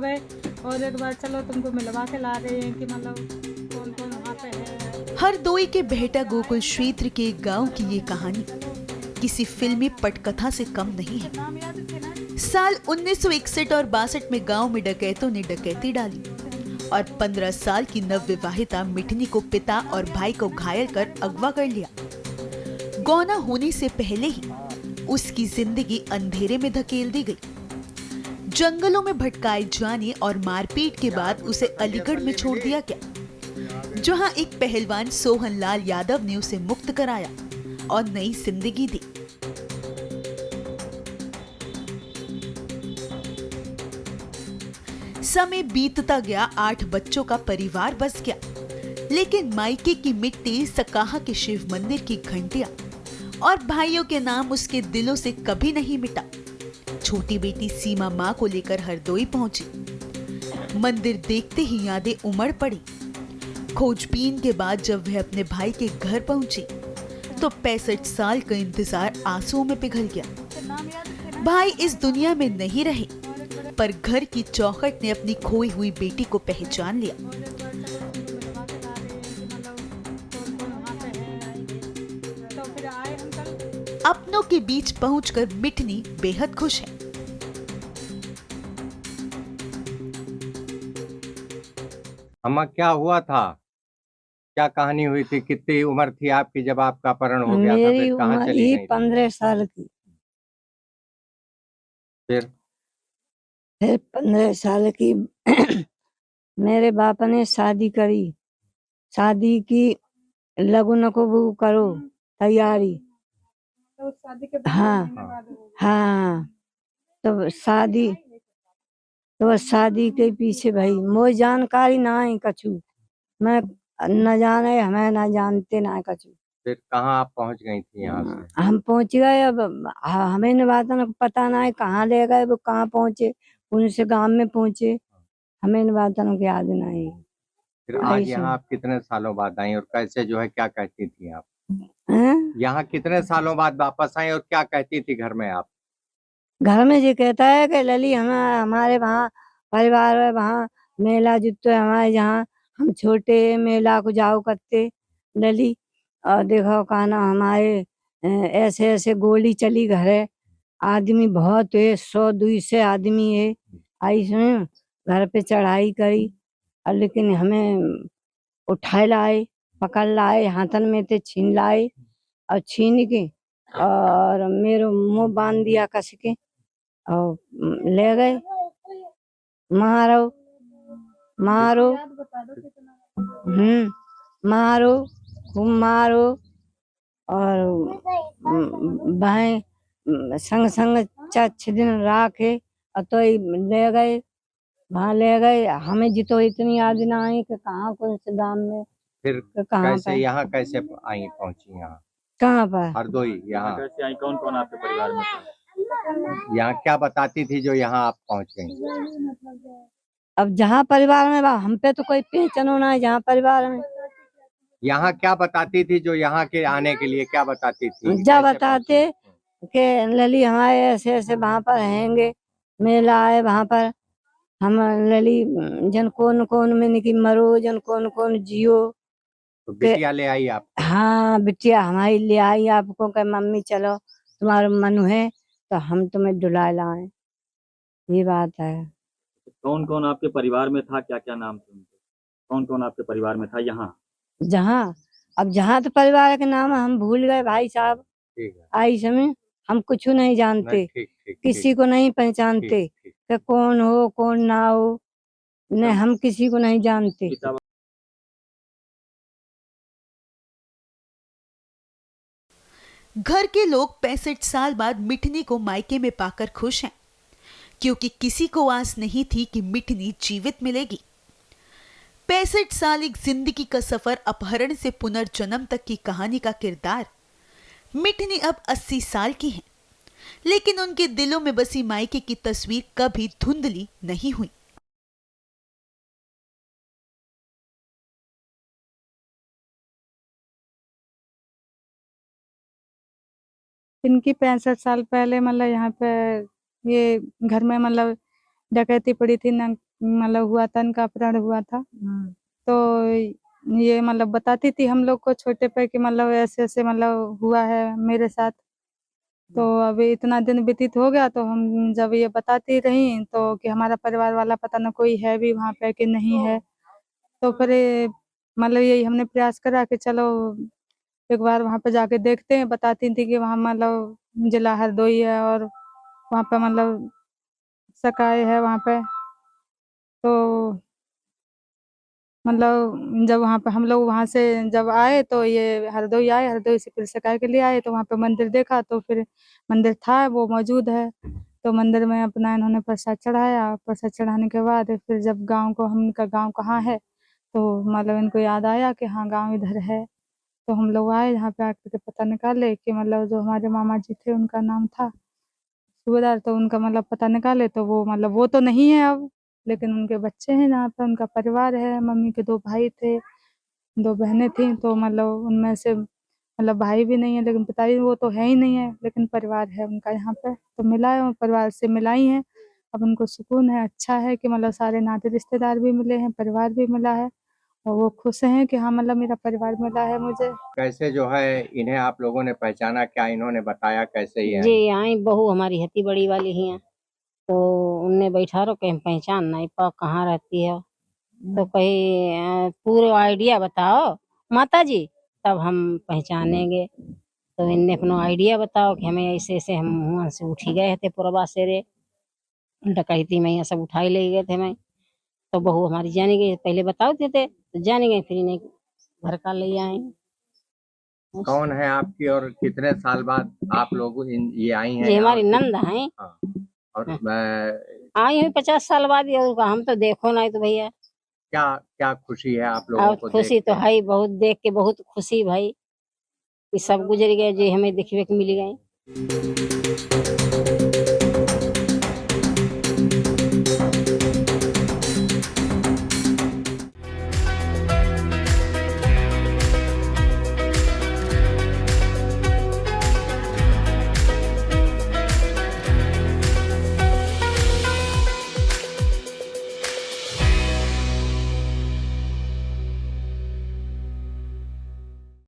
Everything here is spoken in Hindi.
गए और एक बार चलो तुमको मिलवा के ला रहे हैं कि मतलब कौन कौन वहाँ पे है। हरदोई के बेहटा गोकुल क्षेत्र के एक गांव की ये कहानी किसी फिल्मी पटकथा से कम नहीं है। साल 1961 और 62 में गांव में डकैतों ने डकैती डाली और 15 साल की नवविवाहिता मिठनी को पिता और भाई को घायल कर अगवा कर लिया। गौना होने से पहले ही उसकी जिंदगी अंधेरे में धकेल दी गई। जंगलों में भटकाए जाने और मारपीट के बाद उसे अलीगढ़ में छोड़ दिया गया, जहां एक पहलवान सोहन लाल यादव ने उसे मुक्त कराया और नई जिंदगी दी। समय बीतता गया, 8 बच्चों का परिवार बस गया, लेकिन मायके की मिट्टी, सकाहा के शिव मंदिर की घंटियां और भाइयों के नाम उसके दिलों से कभी नहीं मिटा। छोटी बेटी सीमा माँ को लेकर हरदोई पहुंची। मंदिर देखते ही यादें उमड़ पड़ी। खोजबीन के बाद जब वह अपने भाई के घर पहुंची तो 65 साल का इंतजार आंसुओं में पिघल गया। भाई इस दुनिया में नहीं रहे, पर घर की चौखट ने अपनी खोई हुई बेटी को पहचान लिया। अपनों के बीच पहुंचकर मिठनी बेहद खुश है। अम्मा, क्या हुआ था? क्या कहानी हुई थी? कितनी उम्र थी आपकी जब आपका अपहरण हो गया था? मेरी फिर कहाँ उम्र चली ही गई थी? 15 साल की। फिर 15 साल की मेरे बाप ने शादी करी। शादी की, लगन को वो करो तैयारी। तो शादी के 15 हाँ महीने बाद हो गया। हाँ, तो शादी के पीछे भाई मोई जानकारी ना है कछु। मैं न जाने, हमें ना जानते ना कछु। फिर कहाँ आप पहुंच गई थी यहाँ से? हम पहुंच गए। अब हमें न बात न पता ना है कहाँ ले गए, वो कहाँ पहुंचे, कौन से गांव में पहुंचे, हमें न बात न याद नहीं। फिर आज ऐसे यहाँ आप कितने सालों बाद आई और कैसे, जो है, क्या कहती थी आप? हैं? यहाँ कितने सालों बाद वापस आई और क्या कहती थी घर में आप? घर में ये कहता है कि लली हमारे वहाँ परिवार है, वहाँ मेला जुटतो है हमारे यहाँ, हम छोटे मेला को जाओ करते लली। और देखो काना हमारे ऐसे ऐसे गोली चली घरे, आदमी बहुत है, 100-200 आदमी है। आई सुन, घर पे चढ़ाई करी और लेकिन हमें उठाए लाए, पकड़ लाए, हाथन में ते छीन लाए और छीन के और मेरे मुंह बांध दिया कस के और ले गए। मारो मारो, मारो, खूब मारो। और भाई संग संग 4-6 दिन राखे और तो ही ले गए, वहाँ ले गए। हमें जी तो इतनी याद ना आई कि कहाँ कौन से गांव में, फिर कि कहाँ कैसे पर, यहाँ कैसे आई, पहुंची यहाँ कहाँ पर। हरदोई? यहाँ कैसे आई? कौन कौन आपके परिवार में था? यहाँ क्या बताती थी जो यहाँ आप पहुंच गई? अब जहाँ परिवार में बा, हम पे तो कोई पहचानो ना है जहाँ परिवार में। यहाँ क्या बताती थी जो यहाँ के आने के लिए क्या बताती थी? जा कैसे बताते पहुंची? कि लली हमारे ऐसे ऐसे वहाँ पर रहेंगे, मेला है वहाँ पर, हम लली जन कौन कौन में निकी मरो, जन कौन कौन जियो। तो बिटिया ले आई आप? हाँ, बिटिया हमारी ले आई आपको कि मम्मी चलो तुम्हारा मन है तो हम तुम्हें डुला लाए। ये बात है। कौन कौन आपके परिवार में था? क्या क्या नाम थे उनके? कौन कौन आपके परिवार में था यहाँ? जहाँ, अब जहाँ तो परिवार के नाम हम भूल गए भाई साहब। ठीक है। आई समय हम कुछ नहीं जानते, नहीं, ठीक ठीक किसी ठीक को नहीं पहचानते ठीक ठीक। कि कौन हो कौन ना हो, नहीं हम किसी को नहीं जानते। पिता घर के लोग 65 साल बाद मिठनी को मायके में पाकर खुश हैं, क्योंकि किसी को आस नहीं थी कि मिठनी जीवित मिलेगी। 65 साल एक जिंदगी का सफर, अपहरण से पुनर्जन्म तक की कहानी का किरदार। मिठनी अब 80 साल की हैं, लेकिन उनके दिलों में बसी मायके की तस्वीर कभी धुंधली नहीं हुई। इनकी 65 साल पहले मतलब यहाँ पे ये घर में मतलब डकैती पड़ी थी ना, मतलब हुआ था, इनका अपहरण हुआ था। तो ये मतलब बताती थी हम लोग को छोटे पे कि मतलब ऐसे ऐसे मतलब हुआ है मेरे साथ। तो अभी इतना दिन व्यतीत हो गया, तो हम जब ये बताती रही तो कि हमारा परिवार वाला पता न कोई है भी वहाँ पे कि नहीं है। तो फिर मतलब यही हमने प्रयास करा कि चलो एक बार वहाँ पे जाके देखते हैं। बताती थी कि वहाँ मतलब जिला हरदोई है और वहाँ पे मतलब सकाय है वहाँ पे। तो मतलब जब वहाँ पे हम लोग वहाँ से जब आए तो ये हरदोई आए, हरदोई से फिर सकाय के लिए आए, तो वहाँ पे मंदिर देखा तो फिर मंदिर था, वो मौजूद है। तो मंदिर में अपना इन्होंने प्रसाद चढ़ाया। प्रसाद चढ़ाने के बाद फिर जब गाँव को, हमका गाँव कहाँ है, तो मतलब इनको याद आया कि हाँ गाँव इधर है। तो हम लोग आए यहाँ पे, आकर के पता निकाले कि मतलब जो हमारे मामा जी थे उनका नाम था सूबेदार। तो उनका मतलब पता निकाले तो वो मतलब वो तो नहीं है अब, लेकिन उनके बच्चे हैं जहाँ पे, उनका परिवार है। मम्मी के 2 भाई थे, 2 बहनें थीं। तो मतलब उनमें से मतलब भाई भी नहीं है, लेकिन पिताजी वो तो है ही नहीं है, लेकिन परिवार है उनका यहाँ पे। तो मिला है, परिवार से मिलाई हैं। अब उनको सुकून है, अच्छा है कि मतलब सारे नाते रिश्तेदार भी मिले हैं, परिवार भी मिला है और वो खुश हैं कि हाँ मतलब मेरा परिवार मिला है मुझे। कैसे जो है इन्हें आप लोगों ने पहचाना, क्या इन्होंने बताया कैसे ये जी आई? आई बहू हमारी हती बड़ी वाली ही है। तो उनने बैठा रो कहीं पहचान नहीं पा कहाँ रहती है। तो कहीं पूरे आइडिया बताओ माता जी, तब हम पहचानेंगे। तो इनने अपना आइडिया बताओ कि हमें ऐसे ऐसे हम वहाँ से उठी गए थे पुरबा से रे, डकैती में यहाँ सब उठाई ले गए थे मैं। तो बहू हमारी जानी गई, पहले बताओ थे तो जानी गई, फिर इन्हें घर का ले आए। कौन है आपकी और कितने साल बाद आप लोग ये आई हैं ये यहाँ हमारी और नंद है। हाँ, और हाँ। मैं आई हुई 50 साल बाद, ये हम तो देखो नहीं तो भैया। क्या क्या खुशी है आप लोगों और को देख खुशी तो के? है ही, बहुत देख के बहुत खुशी भाई। ये सब गुजर गए जो हमें देखने को मिल गए।